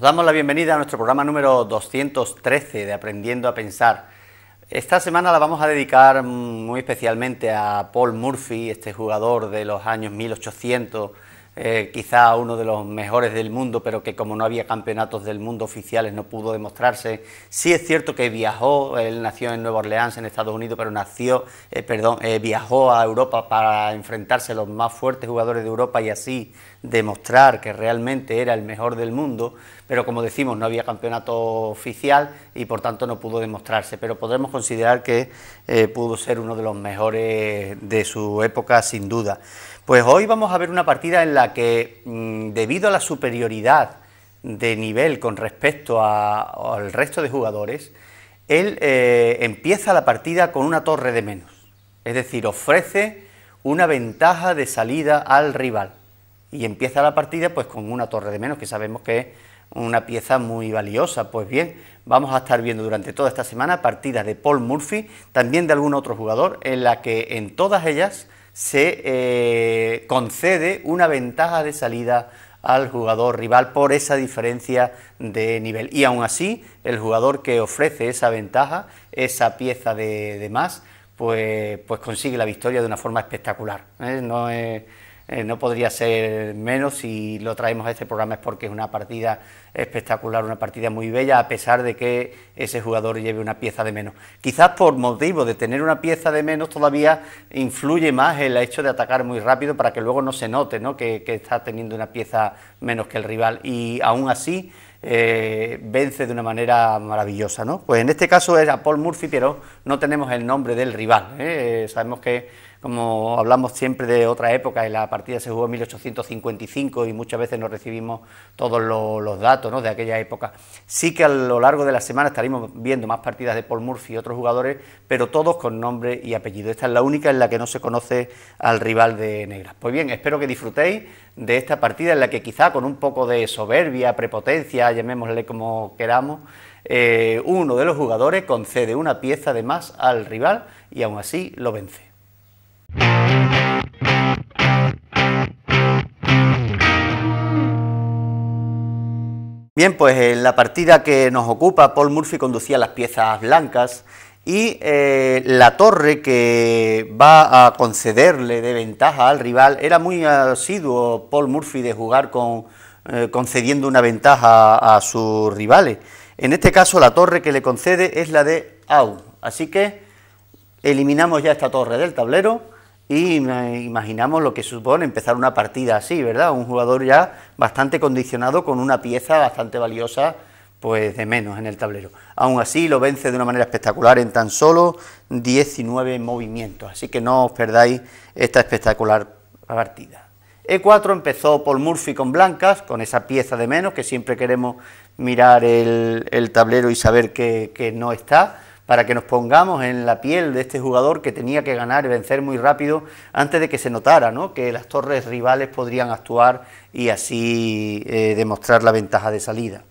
Os damos la bienvenida a nuestro programa número 213 de Aprendiendo a Pensar. Esta semana la vamos a dedicar muy especialmente a Paul Murphy, este jugador de los años 1800, quizá uno de los mejores del mundo, pero que como no había campeonatos del mundo oficiales no pudo demostrarse. Sí es cierto que viajó, él nació en Nueva Orleans, en Estados Unidos, pero viajó a Europa para enfrentarse a los más fuertes jugadores de Europa y así demostrar que realmente era el mejor del mundo, pero como decimos no había campeonato oficial y por tanto no pudo demostrarse, pero podremos considerar que pudo ser uno de los mejores de su época sin duda. Pues hoy vamos a ver una partida en la que debido a la superioridad de nivel con respecto al resto de jugadores, él empieza la partida con una torre de menos, es decir, ofrece una ventaja de salida al rival y empieza la partida pues con una torre de menos, que sabemos que es una pieza muy valiosa. Pues bien, vamos a estar viendo durante toda esta semana partidas de Paul Murphy, también de algún otro jugador, en la que en todas ellas se concede una ventaja de salida al jugador rival por esa diferencia de nivel, y aún así el jugador que ofrece esa ventaja, esa pieza de más, pues consigue la victoria de una forma espectacular. No podría ser menos. Si lo traemos a este programa es porque es una partida espectacular, una partida muy bella, a pesar de que ese jugador lleve una pieza de menos. Quizás por motivo de tener una pieza de menos todavía influye más el hecho de atacar muy rápido para que luego no se note, ¿no?, que está teniendo una pieza menos que el rival, y aún así vence de una manera maravillosa, ¿no? Pues en este caso era Paul Murphy, pero no tenemos el nombre del rival, sabemos que, como hablamos siempre de otra época, la partida se jugó en 1855 y muchas veces no recibimos todos los datos, ¿no?, de aquella época. Sí que a lo largo de la semana estaremos viendo más partidas de Paul Murphy y otros jugadores, pero todos con nombre y apellido. Esta es la única en la que no se conoce al rival de negras. Pues bien, espero que disfrutéis de esta partida en la que quizá con un poco de soberbia, prepotencia, llamémosle como queramos, uno de los jugadores concede una pieza de más al rival y aún así lo vence. Bien, pues en la partida que nos ocupa, Paul Murphy conducía las piezas blancas y la torre que va a concederle de ventaja al rival, era muy asiduo Paul Murphy de jugar concediendo una ventaja a sus rivales. En este caso la torre que le concede es la de Au, así que eliminamos ya esta torre del tablero y imaginamos lo que supone empezar una partida así, ¿verdad? Un jugador ya bastante condicionado con una pieza bastante valiosa, pues de menos en el tablero. Aún así lo vence de una manera espectacular en tan solo 19 movimientos, así que no os perdáis esta espectacular partida. E4 empezó Paul Murphy con blancas, con esa pieza de menos, que siempre queremos mirar el tablero y saber que no está, para que nos pongamos en la piel de este jugador que tenía que ganar y vencer muy rápido antes de que se notara, ¿no?, que las torres rivales podrían actuar y así demostrar la ventaja de salida.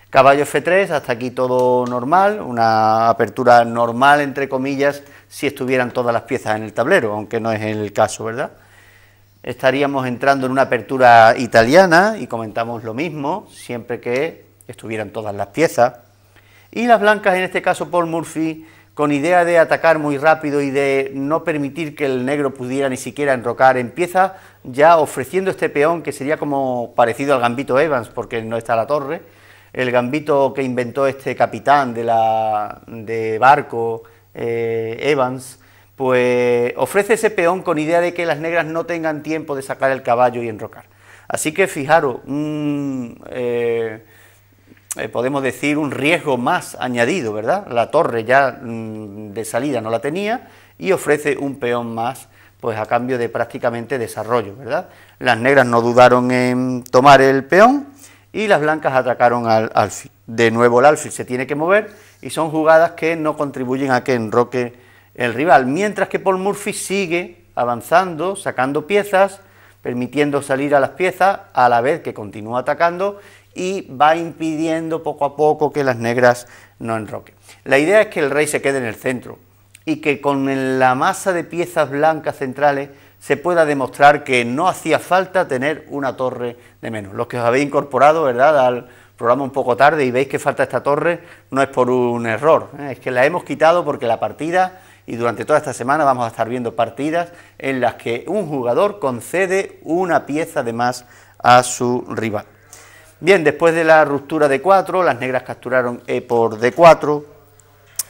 Caballo F3, hasta aquí todo normal, una apertura normal entre comillas si estuvieran todas las piezas en el tablero, aunque no es el caso, ¿verdad? Estaríamos entrando en una apertura italiana y comentamos lo mismo, siempre que estuvieran todas las piezas. Y las blancas, en este caso Paul Murphy, con idea de atacar muy rápido y de no permitir que el negro pudiera ni siquiera enrocar, empieza ya ofreciendo este peón que sería como parecido al gambito Evans, porque no está la torre, el gambito que inventó este capitán de barco Evans, pues ofrece ese peón con idea de que las negras no tengan tiempo de sacar el caballo y enrocar. Así que fijaros, podemos decir un riesgo más añadido, ¿verdad? La torre ya de salida no la tenía y ofrece un peón más, pues a cambio de prácticamente desarrollo, ¿verdad? Las negras no dudaron en tomar el peón y las blancas atacaron al alfil. De nuevo el alfil se tiene que mover y son jugadas que no contribuyen a que enroque el rival, mientras que Paul Murphy sigue avanzando, sacando piezas, permitiendo salir a las piezas a la vez que continúa atacando y va impidiendo poco a poco que las negras no enroquen. La idea es que el rey se quede en el centro y que con la masa de piezas blancas centrales se pueda demostrar que no hacía falta tener una torre de menos. Los que os habéis incorporado, ¿verdad?, al programa un poco tarde y veis que falta esta torre, no es por un error, es que la hemos quitado porque la partida, y durante toda esta semana vamos a estar viendo partidas en las que un jugador concede una pieza de más a su rival. Bien, después de la ruptura de 4, las negras capturaron E por D4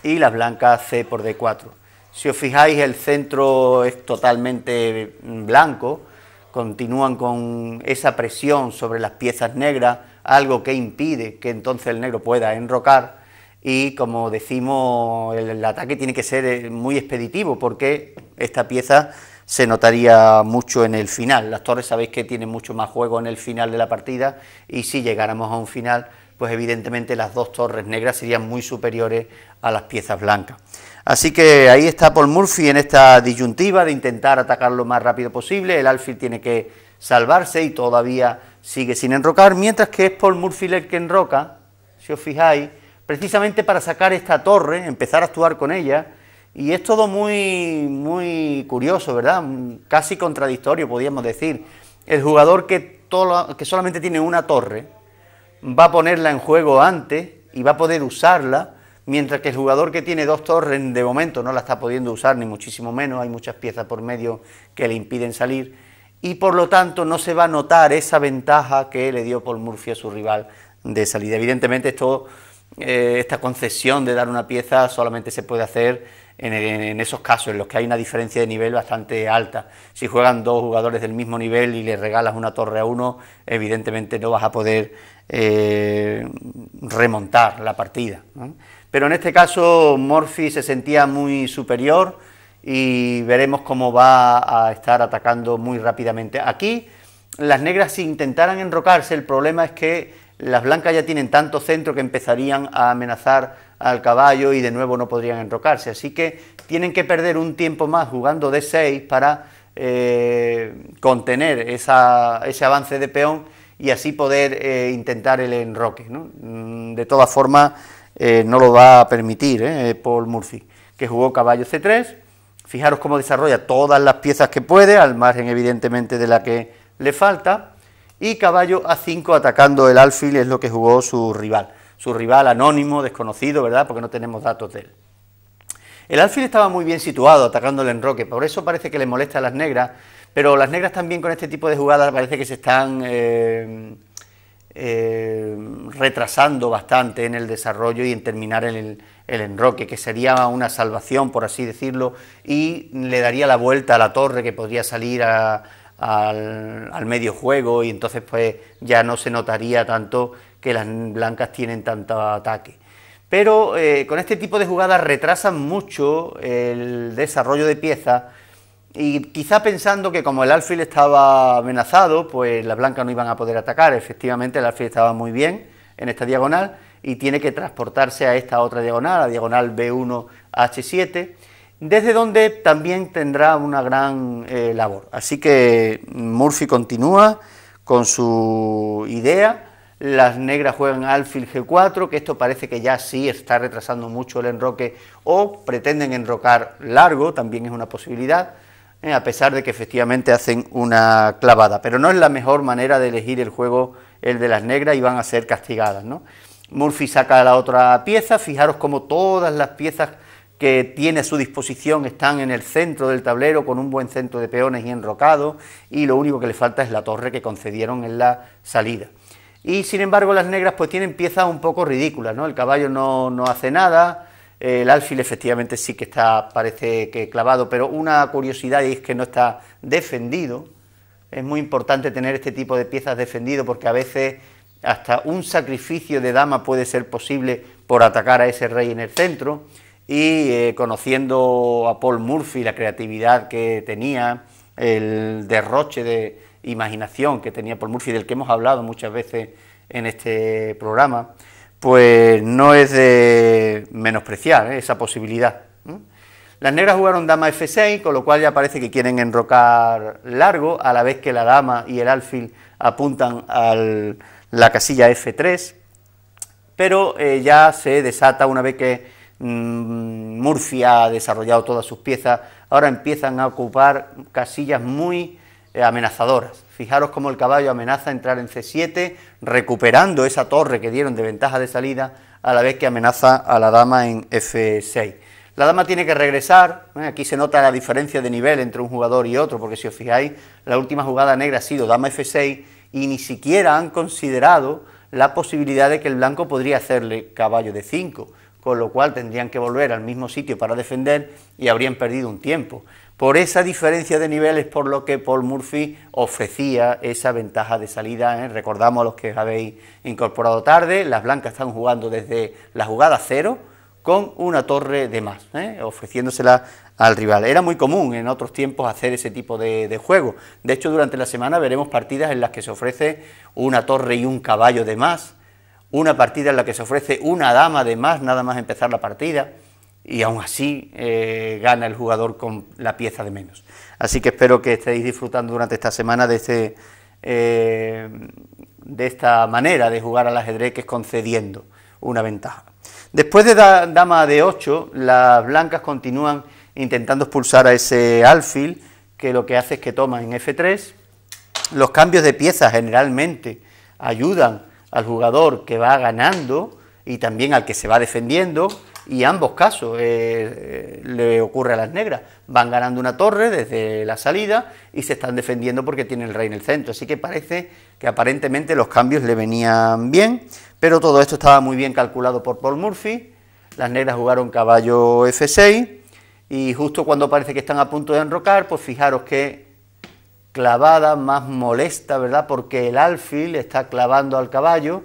y las blancas C por D4. Si os fijáis, el centro es totalmente blanco, continúan con esa presión sobre las piezas negras, algo que impide que entonces el negro pueda enrocar, y como decimos, el ataque tiene que ser muy expeditivo porque esta pieza se notaría mucho en el final. Las torres sabéis que tienen mucho más juego en el final de la partida, y si llegáramos a un final, pues evidentemente las dos torres negras serían muy superiores a las piezas blancas. Así que ahí está Paul Murphy en esta disyuntiva de intentar atacar lo más rápido posible. El alfil tiene que salvarse y todavía sigue sin enrocar, mientras que es Paul Murphy el que enroca, si os fijáis, precisamente para sacar esta torre, empezar a actuar con ella, y es todo muy curioso, ¿verdad? Casi contradictorio, podríamos decir. El jugador que solamente tiene una torre va a ponerla en juego antes y va a poder usarla, mientras que el jugador que tiene dos torres de momento no la está pudiendo usar, ni muchísimo menos, hay muchas piezas por medio que le impiden salir, y por lo tanto no se va a notar esa ventaja que le dio Paul Murphy a su rival de salida. Evidentemente esta concesión de dar una pieza solamente se puede hacer en esos casos en los que hay una diferencia de nivel bastante alta. Si juegan dos jugadores del mismo nivel y le regalas una torre a uno, evidentemente no vas a poder remontar la partida, ¿no? Pero en este caso Murphy se sentía muy superior y veremos cómo va a estar atacando muy rápidamente. Aquí las negras, si intentaran enrocarse, el problema es que las blancas ya tienen tanto centro que empezarían a amenazar al caballo y de nuevo no podrían enrocarse, así que tienen que perder un tiempo más jugando D6 para contener ese avance de peón y así poder intentar el enroque, ¿no? De todas formas no lo va a permitir Paul Murphy, que jugó caballo C3. Fijaros cómo desarrolla todas las piezas que puede, al margen evidentemente de la que le falta, y caballo A5 atacando el alfil, es lo que jugó su rival anónimo, desconocido, ¿verdad?, porque no tenemos datos de él. El alfil estaba muy bien situado atacando el enroque, por eso parece que le molesta a las negras, pero las negras también con este tipo de jugadas parece que se están retrasando bastante en el desarrollo y en terminar el enroque, que sería una salvación, por así decirlo, y le daría la vuelta a la torre, que podría salir al medio juego, y entonces pues ya no se notaría tanto que las blancas tienen tanto ataque. Pero con este tipo de jugadas retrasan mucho el desarrollo de piezas, y quizá pensando que como el alfil estaba amenazado, pues las blancas no iban a poder atacar. Efectivamente el alfil estaba muy bien en esta diagonal y tiene que transportarse a esta otra diagonal, la diagonal B1 H7, desde donde también tendrá una gran labor. Así que Murphy continúa con su idea. Las negras juegan alfil G4, que esto parece que ya sí está retrasando mucho el enroque, o pretenden enrocar largo, también es una posibilidad, a pesar de que efectivamente hacen una clavada, pero no es la mejor manera de elegir el juego el de las negras y van a ser castigadas, ¿no? Murphy saca la otra pieza, fijaros cómo todas las piezas que tiene a su disposición están en el centro del tablero con un buen centro de peones y enrocado, y lo único que le falta es la torre que concedieron en la salida. Y sin embargo las negras pues tienen piezas un poco ridículas, ¿no? El caballo no hace nada, el alfil efectivamente sí que está, parece que clavado, pero una curiosidad es que no está defendido. Es muy importante tener este tipo de piezas defendido porque a veces hasta un sacrificio de dama puede ser posible por atacar a ese rey en el centro, y conociendo a Paul Murphy, la creatividad que tenía, el derroche de imaginación que tenía Paul Murphy, del que hemos hablado muchas veces en este programa, pues no es de menospreciar esa posibilidad. Las negras jugaron dama F6, con lo cual ya parece que quieren enrocar largo, a la vez que la dama y el alfil apuntan a la casilla F3, pero ya se desata una vez que Murphy ha desarrollado todas sus piezas, ahora empiezan a ocupar casillas muy amenazadoras. Fijaros cómo el caballo amenaza entrar en C7, recuperando esa torre que dieron de ventaja de salida, a la vez que amenaza a la dama en F6. La dama tiene que regresar, aquí se nota la diferencia de nivel entre un jugador y otro, porque si os fijáis, la última jugada negra ha sido dama F6 y ni siquiera han considerado la posibilidad de que el blanco podría hacerle caballo de 5, con lo cual tendrían que volver al mismo sitio para defender y habrían perdido un tiempo. Por esa diferencia de niveles por lo que Paul Murphy ofrecía esa ventaja de salida, Recordamos a los que os habéis incorporado tarde, las blancas están jugando desde la jugada 0 con una torre de más, ofreciéndosela al rival. Era muy común en otros tiempos hacer ese tipo de juego. De hecho, durante la semana veremos partidas en las que se ofrece una torre y un caballo de más, una partida en la que se ofrece una dama de más, nada más empezar la partida, y aún así gana el jugador con la pieza de menos. Así que espero que estéis disfrutando durante esta semana de esta manera de jugar al ajedrez, que es concediendo una ventaja. Después de dama de 8, las blancas continúan intentando expulsar a ese alfil, que lo que hace es que toma en F3. Los cambios de piezas generalmente ayudan al jugador que va ganando y también al que se va defendiendo, y ambos casos le ocurre a las negras. Van ganando una torre desde la salida y se están defendiendo porque tienen el rey en el centro, así que parece que aparentemente los cambios le venían bien, pero todo esto estaba muy bien calculado por Paul Murphy. Las negras jugaron caballo F6 y justo cuando parece que están a punto de enrocar, pues fijaros que clavada más molesta, ¿verdad?, porque el alfil está clavando al caballo,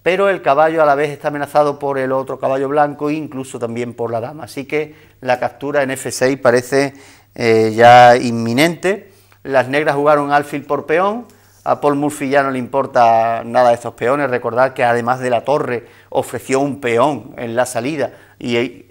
pero el caballo a la vez está amenazado por el otro caballo blanco e incluso también por la dama, así que la captura en F6 parece ya inminente. Las negras jugaron alfil por peón, a Paul Murphy ya no le importa nada de estos peones. Recordad que además de la torre ofreció un peón en la salida y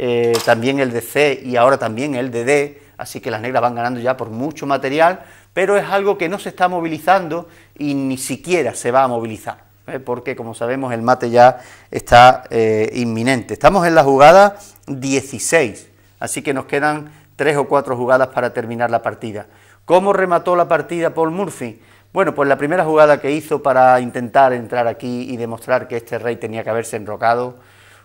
también el de C y ahora también el de D, así que las negras van ganando ya por mucho material, pero es algo que no se está movilizando y ni siquiera se va a movilizar, porque como sabemos el mate ya está inminente. Estamos en la jugada 16, así que nos quedan 3 o 4 jugadas para terminar la partida. ¿Cómo remató la partida Paul Murphy? Bueno, pues la primera jugada que hizo para intentar entrar aquí y demostrar que este rey tenía que haberse enrocado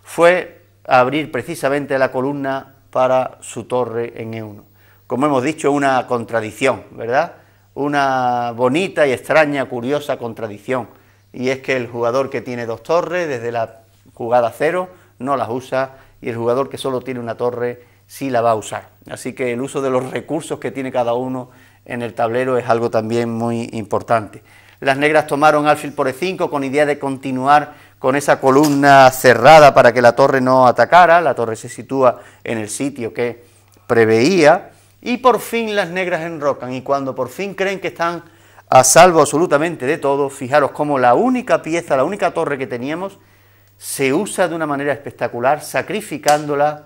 fue abrir precisamente la columna para su torre en E1. Como hemos dicho, una contradicción, ¿verdad? Una bonita y extraña, curiosa contradicción, y es que el jugador que tiene 2 torres desde la jugada 0 no las usa, y el jugador que solo tiene una torre sí la va a usar. Así que el uso de los recursos que tiene cada uno en el tablero es algo también muy importante. Las negras tomaron alfil por E5 con idea de continuar con esa columna cerrada para que la torre no atacara. La torre se sitúa en el sitio que preveía y por fin las negras enrocan, y cuando por fin creen que están a salvo absolutamente de todo, fijaros cómo la única pieza, la única torre que teníamos se usa de una manera espectacular, sacrificándola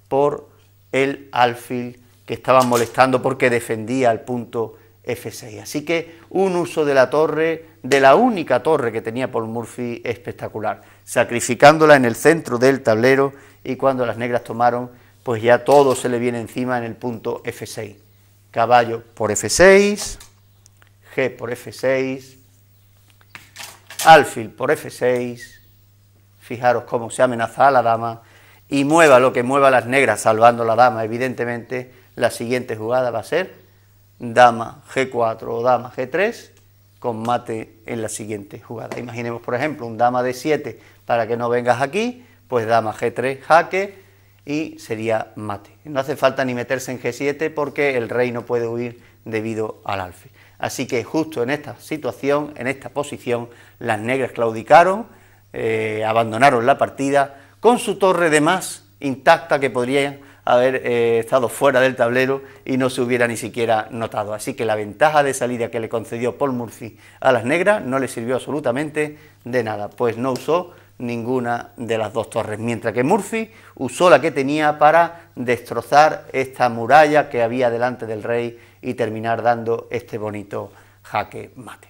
por el alfil que estaban molestando porque defendía el punto F6. Así que un uso de la torre, de la única torre que tenía Paul Murphy, espectacular, sacrificándola en el centro del tablero, y cuando las negras tomaron, pues ya todo se le viene encima en el punto F6. Caballo por F6, G por F6, alfil por F6, fijaros cómo se amenaza a la dama, y mueva lo que mueva las negras, salvando la dama, evidentemente, la siguiente jugada va a ser dama G4 o dama G3, con mate en la siguiente jugada. Imaginemos, por ejemplo, un dama D7 para que no vengas aquí, pues dama G3, jaque, y sería mate. No hace falta ni meterse en G7 porque el rey no puede huir debido al alfil. Así que justo en esta situación, en esta posición, las negras claudicaron, abandonaron la partida con su torre de más intacta, que podrían haber estado fuera del tablero y no se hubiera ni siquiera notado. Así que la ventaja de salida que le concedió Paul Murphy a las negras no le sirvió absolutamente de nada, pues no usó ninguna de las 2 torres, mientras que Murphy usó la que tenía para destrozar esta muralla que había delante del rey y terminar dando este bonito jaque mate.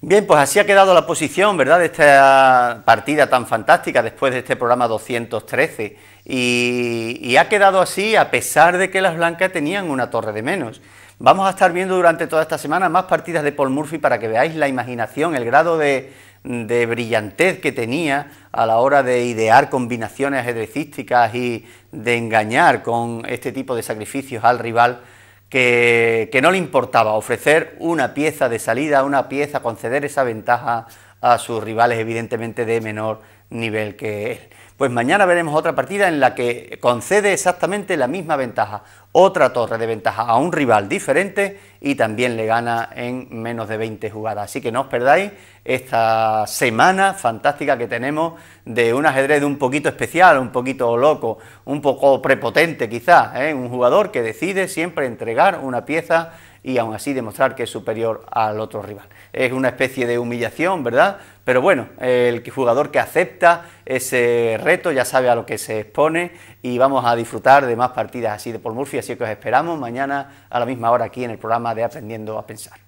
Bien, pues así ha quedado la posición, ¿verdad?, de esta partida tan fantástica después de este programa 213 y ha quedado así a pesar de que las blancas tenían una torre de menos. Vamos a estar viendo durante toda esta semana más partidas de Paul Murphy para que veáis la imaginación, el grado de brillantez que tenía a la hora de idear combinaciones ajedrecísticas y de engañar con este tipo de sacrificios al rival, que no le importaba ofrecer una pieza de salida, una pieza, conceder esa ventaja a sus rivales, evidentemente de menor nivel que él. Pues mañana veremos otra partida en la que concede exactamente la misma ventaja, otra torre de ventaja a un rival diferente y también le gana en menos de 20 jugadas. Así que no os perdáis esta semana fantástica que tenemos de un ajedrez un poquito especial, un poquito loco, un poco prepotente quizás, un jugador que decide siempre entregar una pieza y aún así demostrar que es superior al otro rival. Es una especie de humillación, ¿verdad? Pero bueno, el jugador que acepta ese reto ya sabe a lo que se expone y vamos a disfrutar de más partidas así de Paul Murphy, así que os esperamos mañana a la misma hora aquí en el programa de Aprendiendo a Pensar.